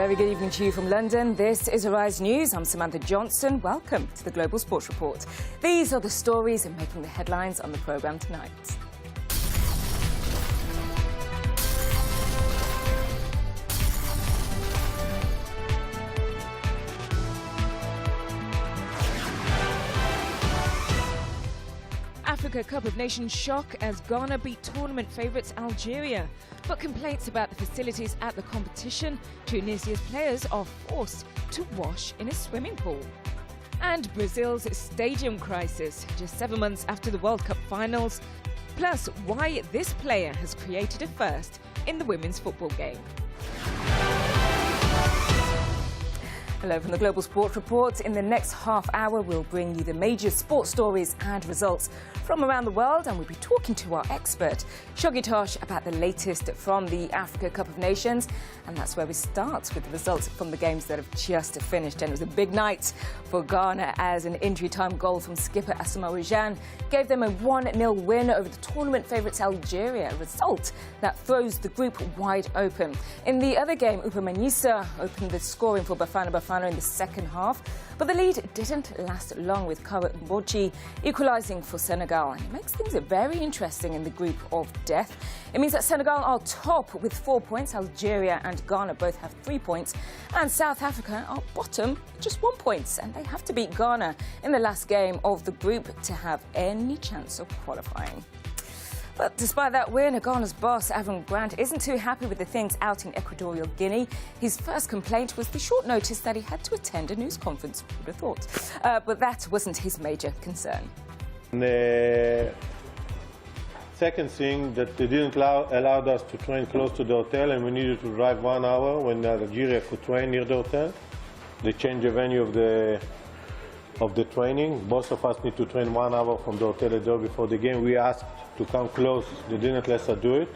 very good evening to you from London. This is Arise News. I'm Samantha Johnson. Welcome to the Global Sports Report. These are the stories making the headlines on the programme tonight. Africa Cup of Nations shock as Ghana beat tournament favourites Algeria. But complaints about the facilities at the competition, Tunisia's players are forced to wash in a swimming pool. And Brazil's stadium crisis, just 7 months after the World Cup finals. Plus, why this player has created a first in the women's football game. Hello from the Global Sports Report. In the next half hour, we'll bring you the major sports stories and results from around the world, and we'll be talking to our expert, Shoggy Tosh, about the latest from the Africa Cup of Nations. And that's where we start with the results from the games that have just finished. And it was a big night for Ghana as an injury-time goal from skipper Asisat Oshoala gave them a 1-0 win over the tournament favourites Algeria, a result that throws the group wide open. In the other game, Upamanyisa opened the scoring for Bafana in the second half, but the lead didn't last long, with Kara Mbochi equalising for Senegal, and it makes things very interesting in the group of death. It means that Senegal are top with 4 points, Algeria and Ghana both have 3 points, and South Africa are bottom with just 1 point, and they have to beat Ghana in the last game of the group to have any chance of qualifying. But despite that win, Ghana's boss, Avram Grant, isn't too happy with the things out in Equatorial Guinea. His first complaint was the short notice that he had to attend a news conference, who would have thought. But that wasn't his major concern. The second thing, that they didn't allow us to train close to the hotel, and we needed to drive 1 hour when Algeria could train near the hotel. They changed the venue of the training. Both of us need to train 1 hour from the hotel a day before the game. We asked to come close. They didn't let us do it.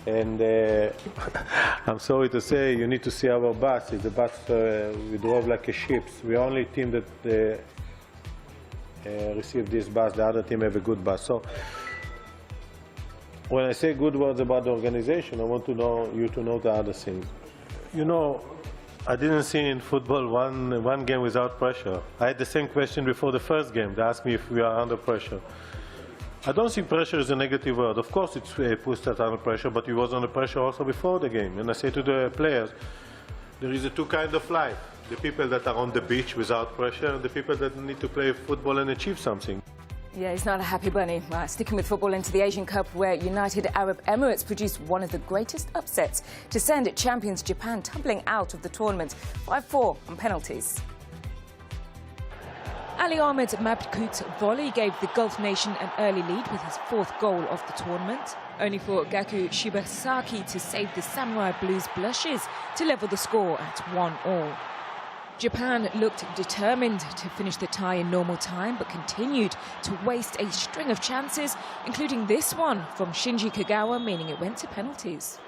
And I'm sorry to say, you need to see our bus. It's a bus we drove like a ship. We're the only team that received this bus. The other team have a good bus. So when I say good words about the organization, I want you to know the other things. You know, I didn't see in football one game without pressure. I had the same question before the first game. They asked me if we are under pressure. I don't think pressure is a negative word. Of course it's puts us under pressure, but we was under pressure also before the game. And I say to the players, there is two kinds of life. The people that are on the beach without pressure, and the people that need to play football and achieve something. Yeah, he's not a happy bunny. Sticking with football into the Asian Cup, where United Arab Emirates produced one of the greatest upsets to send champions Japan tumbling out of the tournament 5-4 on penalties. Ali Ahmed Mabkout's volley gave the Gulf nation an early lead with his 4th goal of the tournament, only for Gaku Shibasaki to save the Samurai Blues blushes to level the score at 1-1. Japan looked determined to finish the tie in normal time, but continued to waste a string of chances, including this one from Shinji Kagawa, meaning it went to penalties.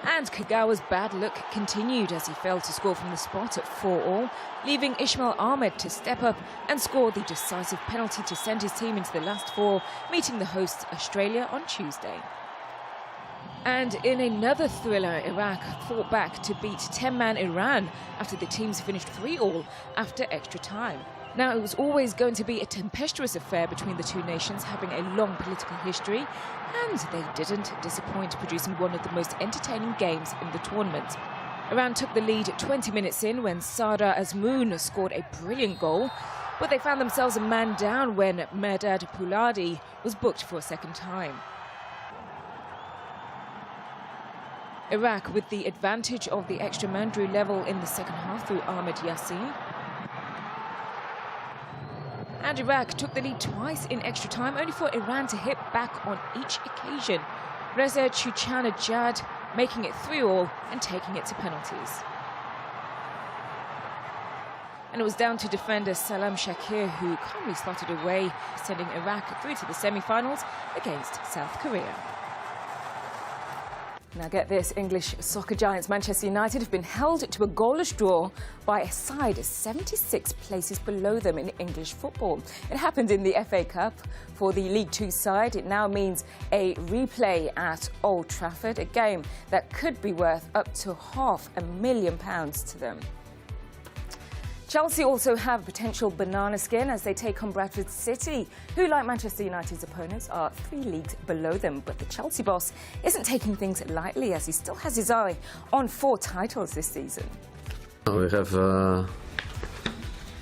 And Kagawa's bad luck continued as he failed to score from the spot at 4-4, leaving Ismail Ahmed to step up and score the decisive penalty to send his team into the last 4, meeting the hosts Australia on Tuesday. And in another thriller, Iraq fought back to beat 10-man Iran after the teams finished 3-3 after extra time. Now, it was always going to be a tempestuous affair between the two nations, having a long political history, and they didn't disappoint, producing one of the most entertaining games in the tournament. Iran took the lead 20 minutes in when Sardar Azmoun scored a brilliant goal, but they found themselves a man down when Mehrdad Pouladi was booked for a second time. Iraq, with the advantage of the extra man, drew level in the second half through Ahmed Yassin. And Iraq took the lead twice in extra time, only for Iran to hit back on each occasion. Reza Chouchanajad making it 3-3 and taking it to penalties. And it was down to defender Salam Shakir, who calmly slotted away, sending Iraq through to the semi-finals against South Korea. Now get this, English soccer giants Manchester United have been held to a goalless draw by a side 76 places below them in English football. It happened in the FA Cup. For the League Two side, it now means a replay at Old Trafford, a game that could be worth up to £500,000 to them. Chelsea also have potential banana skin as they take on Bradford City, who, like Manchester United's opponents, are 3 leagues below them. But the Chelsea boss isn't taking things lightly as he still has his eye on 4 titles this season. We have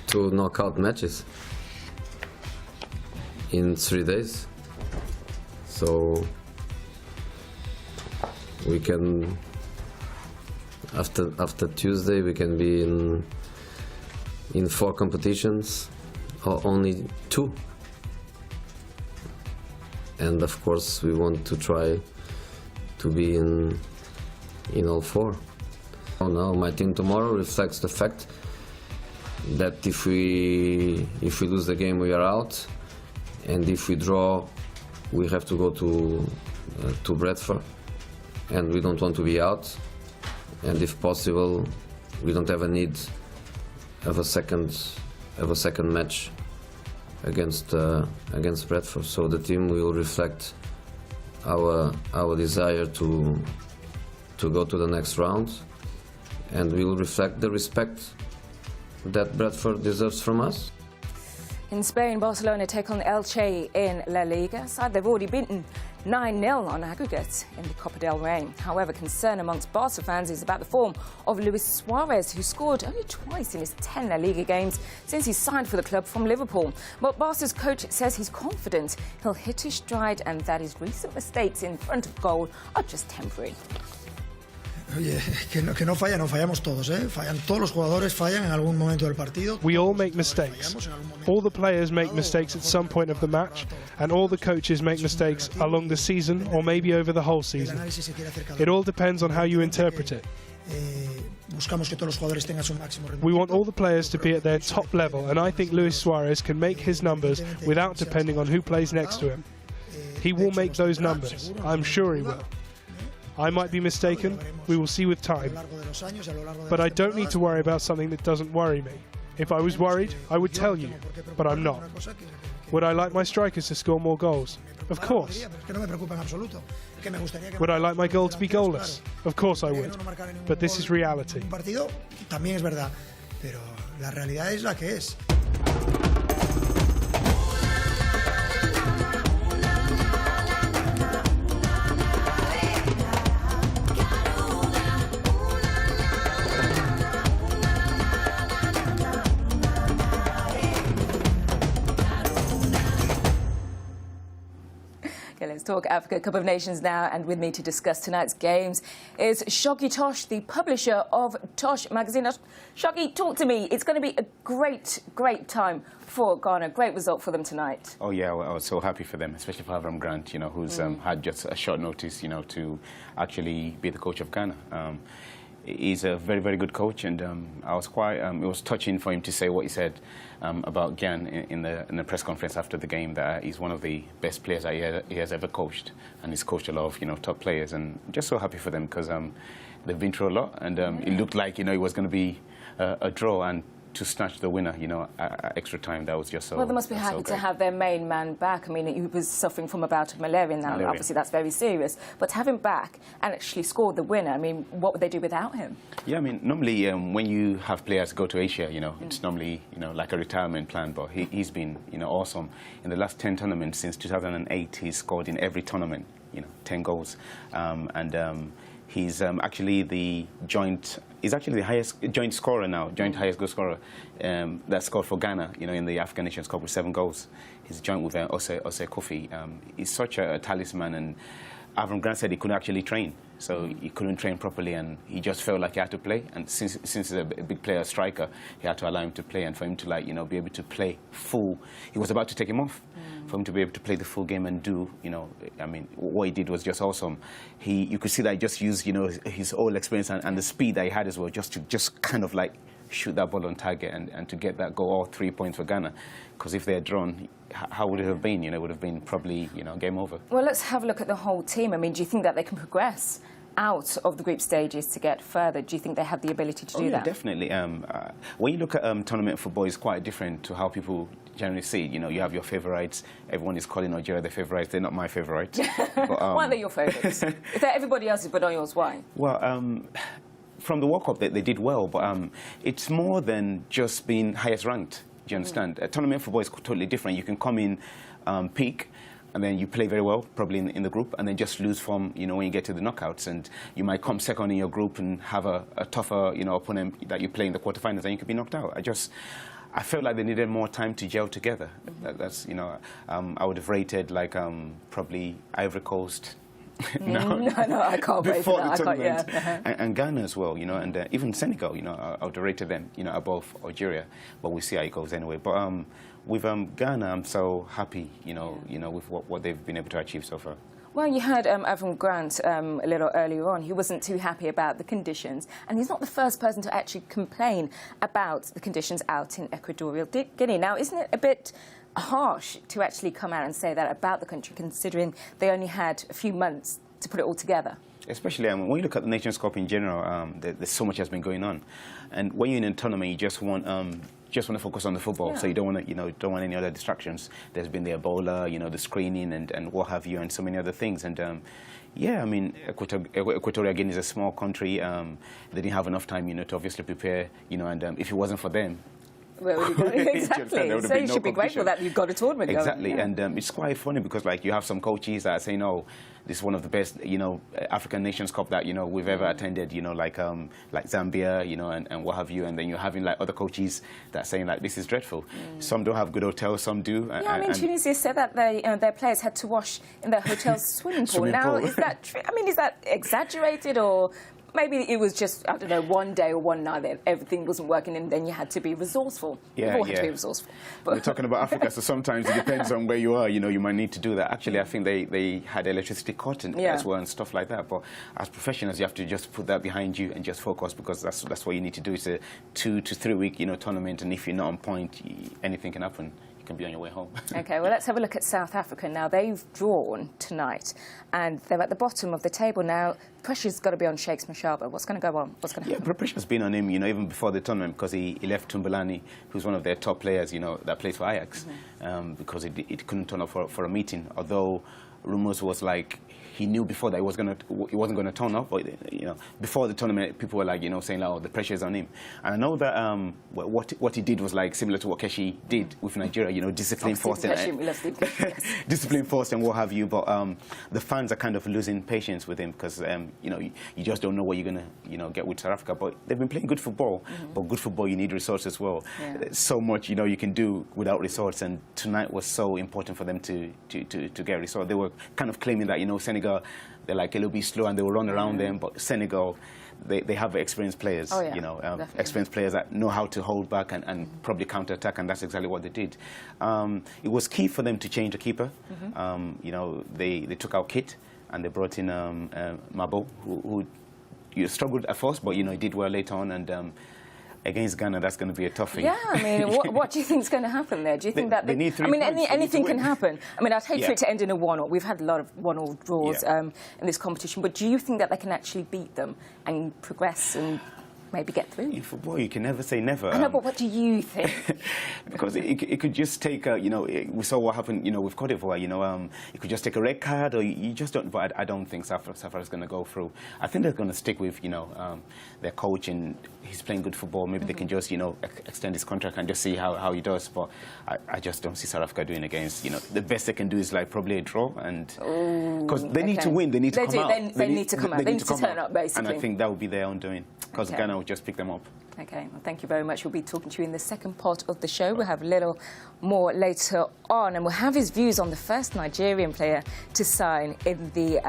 2 knockout matches in 3 days, so we can, after Tuesday, we can be in 4 competitions, or only 2. And of course we want to try to be in all 4. Oh no, my team tomorrow reflects the fact that if we lose the game we are out, and if we draw we have to go to Bradford, and we don't want to be out, and if possible we don't have a need of a second match against Bradford. So the team will reflect our desire to go to the next round, and we will reflect the respect that Bradford deserves from us. In Spain, Barcelona take on Elche in La Liga. Side they've already beaten 9-0 on aggregate in the Copa del Rey. However, concern amongst Barca fans is about the form of Luis Suarez, who scored only twice in his 10 La Liga games since he signed for the club from Liverpool. But Barca's coach says he's confident he'll hit his stride and that his recent mistakes in front of goal are just temporary. Oye, que no falla, no fallamos todos, ¿eh? Fallan todos los jugadores, fallan en algún momento del partido. We all make mistakes. All the players make mistakes at some point of the match, and all the coaches make mistakes along the season or maybe over the whole season. It all depends on how you interpret it. We want all the players to be at their top level, and I think Luis Suarez can make his numbers without depending on who plays next to him. He will make those numbers. I'm sure he will. I might be mistaken, we will see with time. But I don't need to worry about something that doesn't worry me. If I was worried, I would tell you, but I'm not. Would I like my strikers to score more goals? Of course. Would I like my goal to be goalless? Of course I would. But this is reality. Okay, let's talk Africa Cup of Nations now, and with me to discuss tonight's games is Shoggy Tosh, the publisher of Tosh magazine. Shoggy, talk to me. It's going to be a great time for Ghana. Great result for them tonight. Oh yeah, well, I was so happy for them, especially for Avram Grant, you know, who's had just a short notice, you know, to actually be the coach of Ghana. He's a very, very good coach, and I was quite. It was touching for him to say what he said about Gyan in the press conference after the game, that he's one of the best players that he has ever coached, and he's coached a lot of, you know, top players, and just so happy for them because they've been through a lot, and it looked like, you know, it was going to be a draw, and to snatch the winner, you know, at extra time, that was just so. Well, they must be happy to have their main man back. I mean, he was suffering from a bout of malaria now. Obviously, that's very serious. But to have him back and actually score the winner, I mean, what would they do without him? Yeah, I mean, normally when you have players go to Asia, you know, it's normally, you know, like a retirement plan. But he's been, you know, awesome. In the last 10 tournaments since 2008, he's scored in every tournament, you know, 10 goals. He's actually the highest joint scorer now, highest goal scorer that scored for Ghana, you know, in the African Nations Cup with 7 goals. He's joint with Ose Kofi. He's such a talisman, and Avram Grant said he couldn't actually train, so he couldn't train properly, and he just felt like he had to play. And since he's a big player, a striker, he had to allow him to play, and for him to, like, you know, be able to play full. He was about to take him off. For him to be able to play the full game and do, you know, I mean, what he did was just awesome. You could see that he just used, you know, his whole experience and the speed that he had as well, just to kind of like shoot that ball on target and to get that goal, all 3 points for Ghana. Because if they had drawn, how would it have been? You know, it would have been probably, you know, game over. Well, let's have a look at the whole team. I mean, do you think that they can progress out of the group stages to get further. Do you think they have the ability to do that? Definitely. When you look at tournament football, it's quite different to how people generally see it. You know, you have your favourites. Everyone is calling Nigeria their favourites. They're not my favourites. Why are they your favourites? If they're everybody else's but not yours, why? Well, from the World Cup, they did well, but it's more than just being highest ranked. Do you understand? Tournament football is totally different. You can come in peak, and then you play very well, probably in the group, and then just lose form, you know, when you get to the knockouts. And you might come second in your group and have a tougher, you know, opponent that you play in the quarterfinals, and you could be knocked out. I felt like they needed more time to gel together. That's, you know, I would have rated like probably Ivory Coast. No, I can't before wait for the that. tournament, and Ghana as well, you know, and even Senegal, you know, I would have rated them, you know, above Algeria, but we'll see how it goes anyway. But with Ghana, I'm so happy, you know, with what they've been able to achieve so far. Well, you heard Avram Grant a little earlier on. He wasn't too happy about the conditions, and he's not the first person to actually complain about the conditions out in Equatorial Guinea. Now, isn't it a bit harsh to actually come out and say that about the country, considering they only had a few months to put it all together? Especially when you look at the Nations Cup in general, there's so much has been going on, and when you're in a tournament, you just want to focus on the football. So you don't want to, don't want any other distractions. There's been the Ebola, you know, the screening and what have you, and so many other things. And yeah, I mean, Equatorial Guinea is a small country. They didn't have enough time, to obviously prepare, and if it wasn't for them. Where would you go? Exactly. So you should be grateful that you've got a tournament going. Exactly, and it's quite funny because, like, you have some coaches that are saying, "Oh, this is one of the best, African Nations Cup that we've ever attended." Like Zambia, and what have you. And then you're having like other coaches that are saying like, "This is dreadful." Some don't have good hotels, some do. Yeah, I mean, Tunisia said that their players had to wash in their hotel's swimming pool. Now, is that true? I mean, is that exaggerated, or maybe it was just, I don't know, one day or one night that everything wasn't working and then you had to be resourceful? Yeah, had to be resourceful. But we're talking about Africa, so sometimes it depends on where you are. You might need to do that. Actually, I think they had electricity cut as well and stuff like that. But as professionals, you have to just put that behind you and just focus, because that's what you need to do. It's a 2 to 3 week tournament, and if you're not on point, anything can happen. Can be on your way home. OK, well, let's have a look at South Africa now. They've drawn tonight, and they're at the bottom of the table now. Pressure's got to be on Shakes Mashaba. What's going to go on? What's going to happen? Yeah, pressure's been on him, even before the tournament, because he left Tumbelani, who's one of their top players, that plays for Ajax, because it couldn't turn up for a meeting. Although rumours was like, he knew before that he wasn't going to turn up, but before the tournament, people were like, saying, "Oh, the pressure is on him." And I know that what he did was like similar to what Keshi did with Nigeria, discipline forced and what have you. But the fans are kind of losing patience with him, because you just don't know what you're going to get with South Africa. But they've been playing good football, but good football you need resources as well. Yeah. There's so much you can do without resources, and tonight was so important for them to get resources. They were kind of claiming that Senegal, they're like a little bit slow and they will run around them, but Senegal, they have experienced players, experienced players that know how to hold back and probably counter-attack, and that's exactly what they did. It was key for them to change the keeper. They took out Kit and they brought in Mabo, who struggled at first, but he did well later on, and against Ghana, that's going to be a toughie. Yeah, I mean, what do you think is going to happen there? Do you think that they need 3 I mean, points. anything can happen. I mean, I'd hate for it to end in a 1-1. We've had a lot of 1-1 draws in this competition, but do you think that they can actually beat them and progress and maybe get through? In football, you can never say never. I know, but what do you think? Because it could just take we saw what happened, with Cote d'Ivoire, it could just take a red card, or you just don't, but I don't think South Africa is going to go through. I think they're going to stick with, their coach, and he's playing good football. Maybe they can just, extend his contract and just see how he does. But I just don't see South Africa doing against, the best they can do is like probably a draw, and because they need to win, they need to come out. They need to come out. They need to turn up, basically. And I think that will be their own doing, because Ghana will just pick them up. OK, well, thank you very much. We'll be talking to you in the second part of the show. We'll have a little more later on, and we'll have his views on the first Nigerian player to sign in the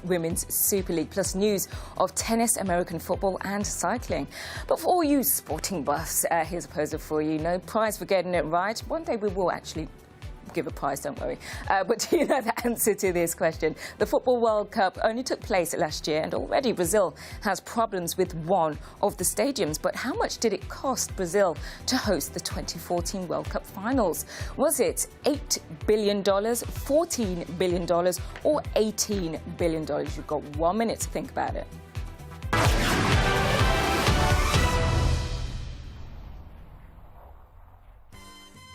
Women's Super League, plus news of tennis, American football and cycling. But for all you sporting buffs, here's a poser for you. No prize for getting it right. One day we will actually give a prize, don't worry. But do you know the answer to this question? The Football World Cup only took place last year, and already Brazil has problems with one of the stadiums. But how much did it cost Brazil to host the 2014 World Cup finals? Was it $8 billion, $14 billion, or $18 billion? You've got 1 minute to think about it.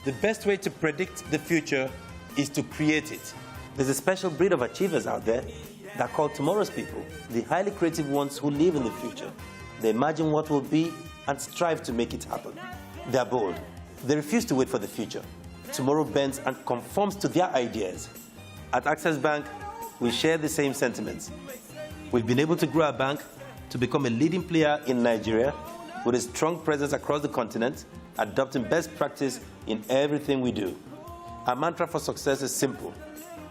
The best way to predict the future is to create it. There's a special breed of achievers out there that are called tomorrow's people, the highly creative ones who live in the future. They imagine what will be and strive to make it happen. They're bold. They refuse to wait for the future. Tomorrow bends and conforms to their ideas. At Access Bank, we share the same sentiments. We've been able to grow our bank to become a leading player in Nigeria with a strong presence across the continent, adopting best practice in everything we do. Our mantra for success is simple: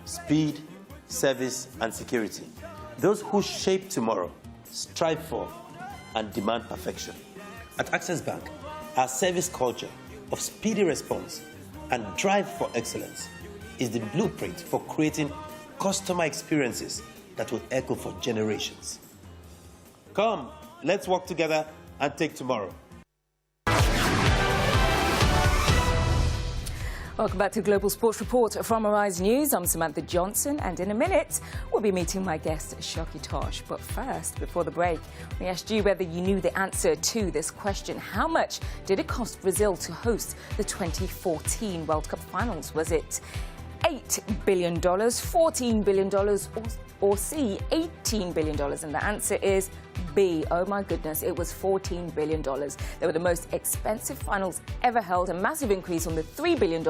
speed, service, and security. Those who shape tomorrow strive for and demand perfection. At Access Bank, our service culture of speedy response and drive for excellence is the blueprint for creating customer experiences that will echo for generations. Come, let's work together and take tomorrow. Welcome back to Global Sports Report from Arise News. I'm Samantha Johnson, and in a minute, we'll be meeting my guest, Shoggy Tosh. But first, before the break, we asked you whether you knew the answer to this question. How much did it cost Brazil to host the 2014 World Cup finals? Was it $8 billion, $14 billion, or C, $18 billion? And the answer is B. Oh my goodness, it was $14 billion. They were the most expensive finals ever held, a massive increase on the $3 billion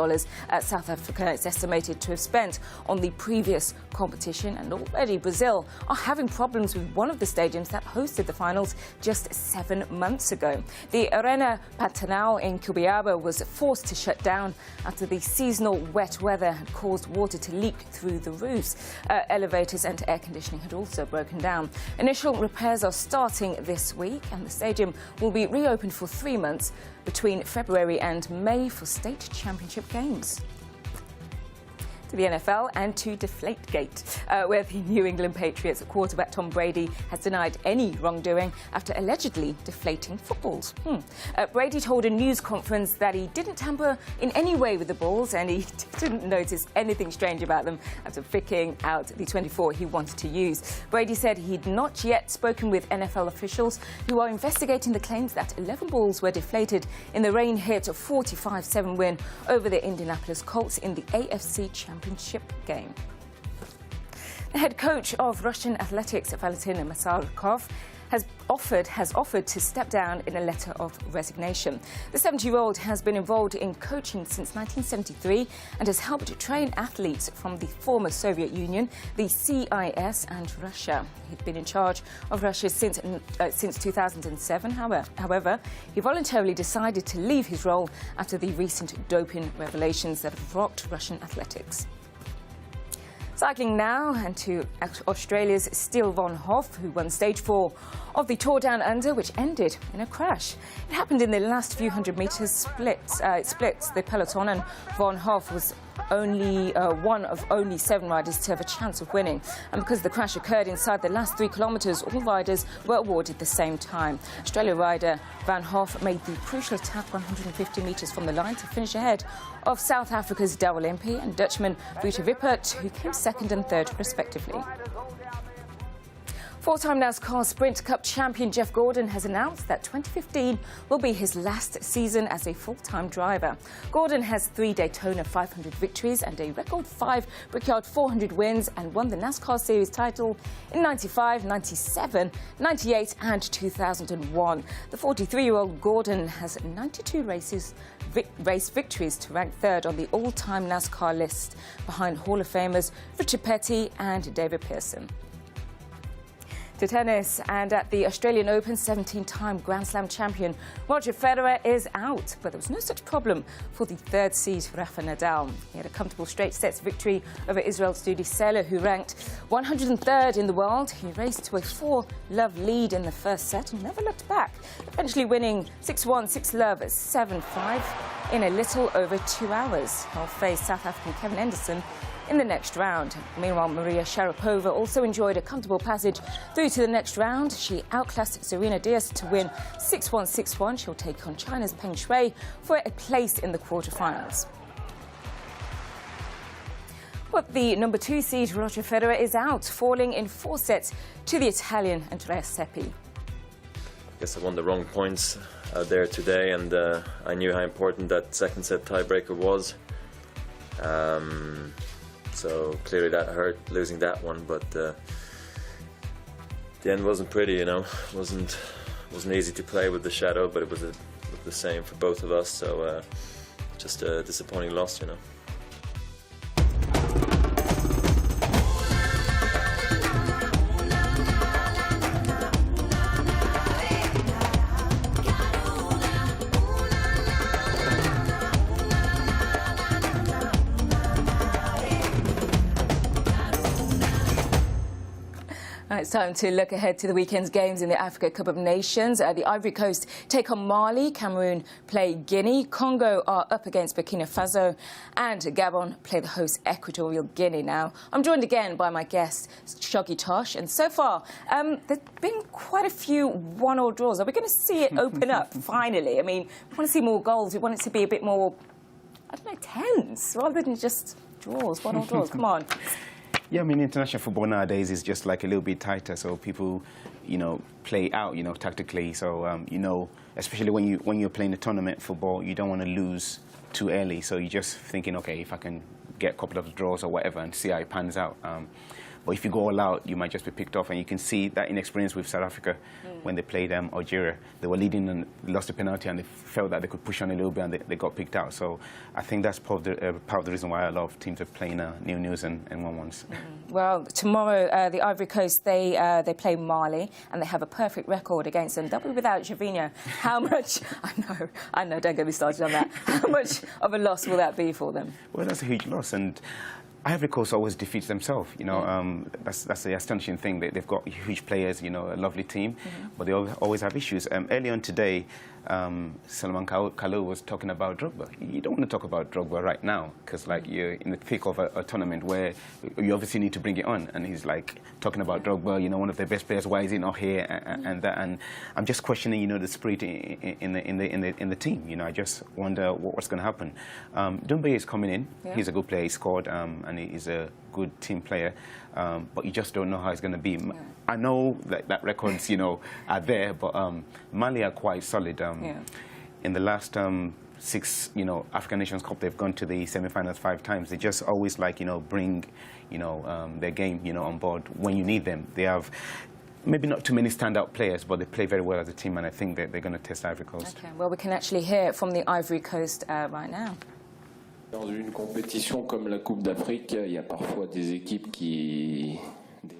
South Africa is estimated to have spent on the previous competition. And already Brazil are having problems with one of the stadiums that hosted the finals just 7 months ago. The Arena Pantanal in Cuiabá was forced to shut down after the seasonal wet weather had caused water to leak through the roofs. Elevators and air conditioning had also broken down. Initial repairs are starting this week, and the stadium will be reopened for 3 months between February and May for state championship games. To the NFL and to Deflategate, where the New England Patriots quarterback Tom Brady has denied any wrongdoing after allegedly deflating footballs. Brady told a news conference that he didn't tamper in any way with the balls, and he didn't notice anything strange about them after picking out the 24 he wanted to use. Brady said he'd not yet spoken with NFL officials who are investigating the claims that 11 balls were deflated in the rain-hit 45-7 win over the Indianapolis Colts in the AFC Championship game. The head coach of Russian athletics, Valentin Masarykov, has offered to step down in a letter of resignation. The 70-year-old has been involved in coaching since 1973 and has helped train athletes from the former Soviet Union, the CIS, and Russia. He'd been in charge of Russia since 2007. However, he voluntarily decided to leave his role after the recent doping revelations that have rocked Russian athletics. Cycling now, and to Australia's Steele Von Hoff, who won stage 4 of the Tour Down Under, which ended in a crash. It happened in the last few hundred metres it split the peloton, and Von Hoff was only one of only 7 riders to have a chance of winning. And because the crash occurred inside the last 3 kilometres, all riders were awarded the same time. Australia rider Van Hoff made the crucial attack 150 metres from the line to finish ahead of South Africa's Douwe Limpy and Dutchman Ruta Wippert, who came second and third respectively. 4-time NASCAR Sprint Cup champion Jeff Gordon has announced that 2015 will be his last season as a full-time driver. Gordon has 3 Daytona 500 victories and a record 5 Brickyard 400 wins, and won the NASCAR Series title in 95, 97, 98 and 2001. The 43-year-old Gordon has 92 race victories to rank 3rd on the all-time NASCAR list, behind Hall of Famers Richard Petty and David Pearson. To tennis, and at the Australian Open, 17-time Grand Slam champion Roger Federer is out, but there was no such problem for the 3rd seed Rafa Nadal. He had a comfortable straight sets victory over Israel's Dudi Sela, who ranked 103rd in the world. He raced to a 4-love lead in the first set and never looked back, eventually winning 6-1, 6-love, 7-5. in a little over 2 hours. He'll face South African Kevin Henderson in the next round. Meanwhile, Maria Sharapova also enjoyed a comfortable passage through to the next round. She outclassed Serena Diaz to win 6-1, 6-1. She'll take on China's Peng Shuai for a place in the quarterfinals. But the number 2 seed, Roger Federer, is out, falling in 4 sets to the Italian Andrea Seppi. I guess I won the wrong points out there today, and I knew how important that second set tiebreaker was. So clearly that hurt, losing that one, but the end wasn't pretty, you know. Wasn't easy to play with the shadow, but it was the same for both of us. So just a disappointing loss, you know. It's time to look ahead to the weekend's games in the Africa Cup of Nations. The Ivory Coast take on Mali, Cameroon play Guinea, Congo are up against Burkina Faso, and Gabon play the host Equatorial Guinea. Now, I'm joined again by my guest, Shoggy Tosh, and so far, there's been quite a few one-all draws. Are we going to see it open up, finally? I mean, we want to see more goals. We want it to be a bit more, I don't know, tense, rather than just draws, one-all draws. Come on. Yeah, I mean, international football nowadays is just like a little bit tighter, so people, you know, play out, you know, tactically. So, you know, especially when you're playing a tournament football, you don't want to lose too early. So you're just thinking, okay, if I can get a couple of draws or whatever and see how it pans out. But if you go all out, you might just be picked off. And you can see that inexperience with South Africa when they played Algeria. They were leading and lost a penalty, and they felt that they could push on a little bit, and they got picked out. So I think that's part of the reason why a lot of teams are playing nil-nils and 1-1s. Well, tomorrow, the Ivory Coast, they play Mali, and they have a perfect record against them. They'll be without Javinha. How much... I know, don't get me started on that. How much of a loss will that be for them? Well, that's a huge loss, and Ivory Coast always defeats themselves, you know. That's the astonishing thing. They've got huge players, you know, a lovely team, but they always have issues. Early on today, Salman Kalou was talking about Drogba. You don't want to talk about Drogba right now, because like you're in the thick of a tournament where you obviously need to bring it on, and he's like talking about Drogba, you know, one of the best players. Why is he not here? And that, and I'm just questioning, you know, the spirit in the team. You know, I just wonder what's going to happen. Doumbé is coming in. Yeah. He's a good player. He scored, and he's a good team player. But you just don't know how it's going to be. Yeah. I know that records, you know, are there, but Mali are quite solid. In the last 6, you know, African Nations Cup, they've gone to the semi-finals 5 times. They just always like, you know, bring, you know, their game, you know, on board when you need them. They have maybe not too many standout players, but they play very well as a team, and I think that they're going to test Ivory Coast. Okay, well, we can actually hear from the Ivory Coast right now. Dans une compétition comme la Coupe d'Afrique, il y a parfois des équipes qui...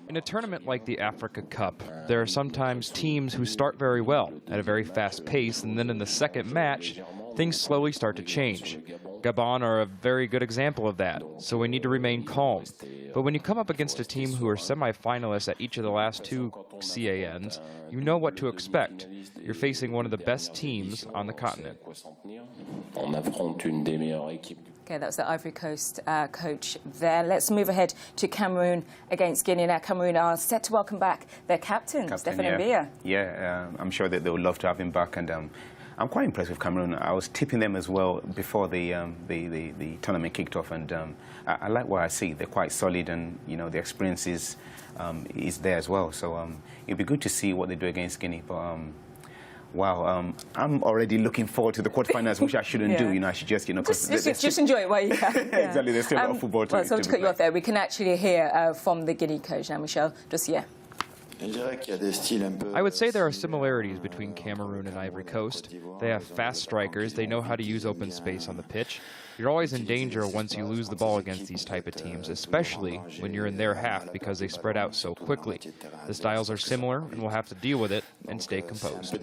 In a tournament like the Africa Cup, there are sometimes teams who start very well at a very fast pace, and then in the second match, things slowly start to change. Gabon are a very good example of that, so we need to remain calm. But when you come up against a team who are semi-finalists at each of the last 2 CANs, you know what to expect. You're facing one of the best teams on the continent. Okay, that's the Ivory Coast coach there. Let's move ahead to Cameroon against Guinea. Now, Cameroon are set to welcome back their captain Stephen Mbia. Yeah, I'm sure that they would love to have him back, and I'm quite impressed with Cameroon. I was tipping them as well before the tournament kicked off, and I like what I see. They're quite solid, and you know the experience is there as well. So it'd be good to see what they do against Guinea. But wow, I'm already looking forward to the quarterfinals, which I shouldn't do. You know, I should just, you know, just enjoy it while you can. Yeah. Exactly, there's still a lot of football to to cut you off there, we can actually hear from the Guinea coach now, Michel Dossier. I would say there are similarities between Cameroon and Ivory Coast. They have fast strikers. They know how to use open space on the pitch. You're always in danger once you lose the ball against these type of teams, especially when you're in their half because they spread out so quickly. The styles are similar, and we'll have to deal with it and stay composed.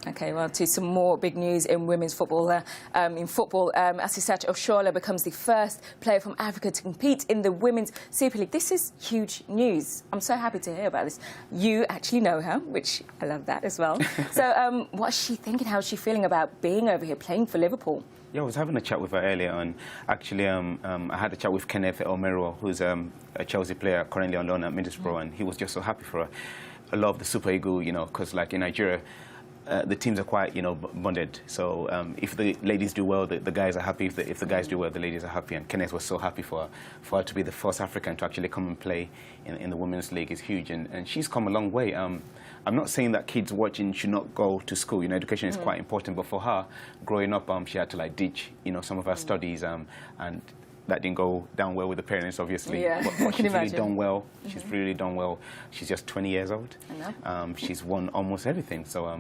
Okay, well, to some more big news in women's football. Asisat Oshoala becomes the first player from Africa to compete in the Women's Super League. This is huge news. I'm so happy to hear about this. You actually know her, which I love that as well. So what's she thinking? How's she feeling about being over here playing for Liverpool? Yeah, I was having a chat with her earlier on. Actually, I had a chat with Kenneth Omeruo, who's a Chelsea player currently on loan at Middlesbrough, and he was just so happy for her. I love the Super Eagle, you know, because like in Nigeria, the teams are quite, you know, bonded. So if the ladies do well, the guys are happy. If the guys do well, the ladies are happy. And Kenneth was so happy for her to be the first African to actually come and play in the Women's League is huge. And she's come a long way. I'm not saying that kids watching should not go to school. You know, education is quite important. But for her, growing up, she had to like ditch, you know, some of her studies. And that didn't go down well with the parents, obviously. Yeah, but she's really done well. She's really done well. She's just 20 years old. She's won almost everything. So.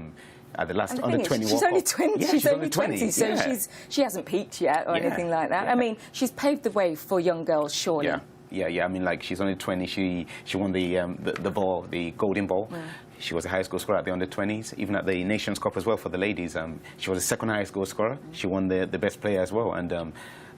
At the last under 20 she's only 20. Yeah, she's only 20, so yeah. she hasn't peaked yet or anything like that. I mean, she's paved the way for young girls, surely. Yeah. I mean, like she's only 20. She won the ball, the golden ball. She was a highest goal scorer at the under-20s, even at the Nations Cup as well for the ladies. She was the second highest goal scorer. She won the best player as well, and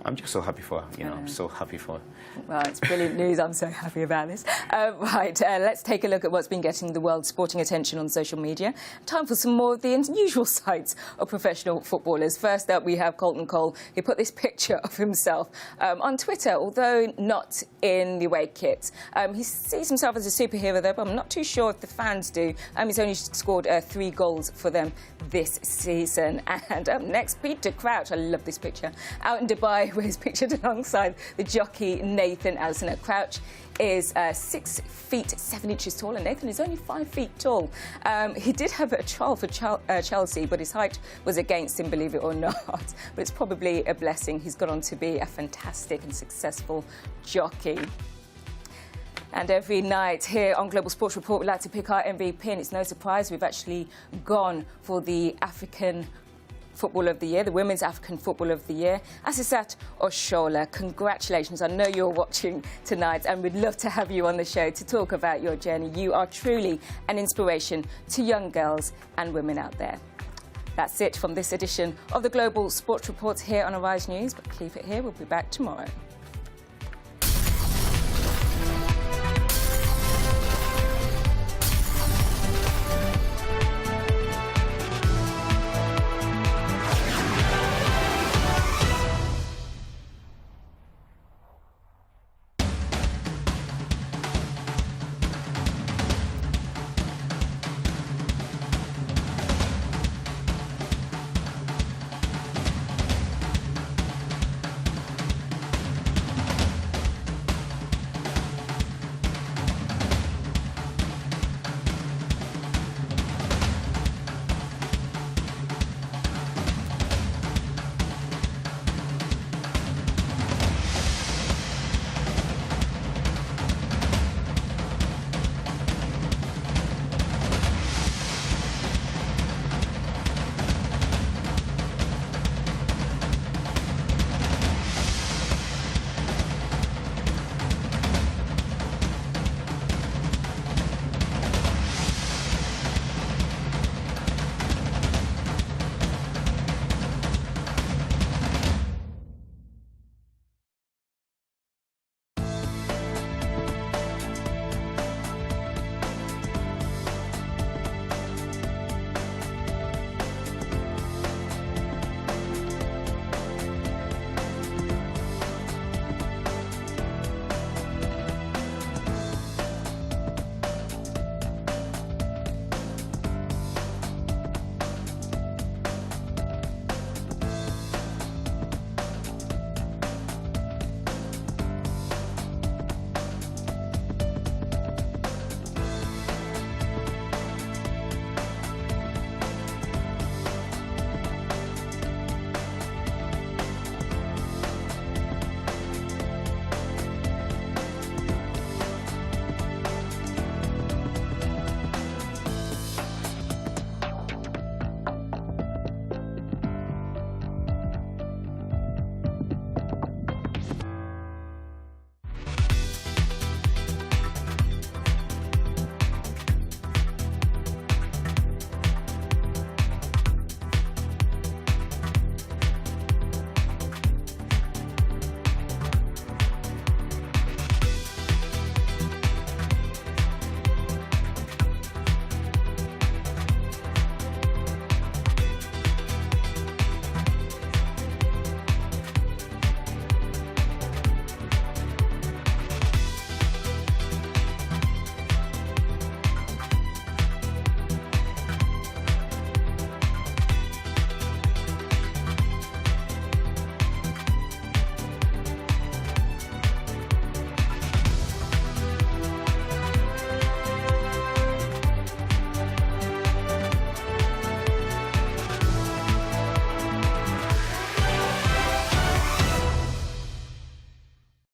I'm just so happy for her. You know, I'm so happy for her. Well, it's brilliant news. I'm so happy about this. Let's take a look at what's been getting the world's sporting attention on social media. Time for some more of the unusual sides of professional footballers. First up, we have Colton Cole, who put this picture of himself on Twitter, although not in the away kit. He sees himself as a superhero, though, but I'm not too sure if the fans do. He's only scored 3 goals for them this season. And up next, Peter Crouch. I love this picture. Out in Dubai, where he's pictured alongside the jockey Nathan Allison. Crouch is 6 feet 7 inches tall, and Nathan is only 5 feet tall. He did have a trial for Chelsea, but his height was against him, believe it or not. But it's probably a blessing. He's gone on to be a fantastic and successful jockey. And every night here on Global Sports Report, we like to pick our MVP, and it's no surprise we've actually gone for the African Football of the Year, the Women's African Football of the Year, Asisat Oshoala. Congratulations. I know you're watching tonight, and we'd love to have you on the show to talk about your journey. You are truly an inspiration to young girls and women out there. That's it from this edition of the Global Sports Report here on Arise News, but keep it here. We'll be back tomorrow.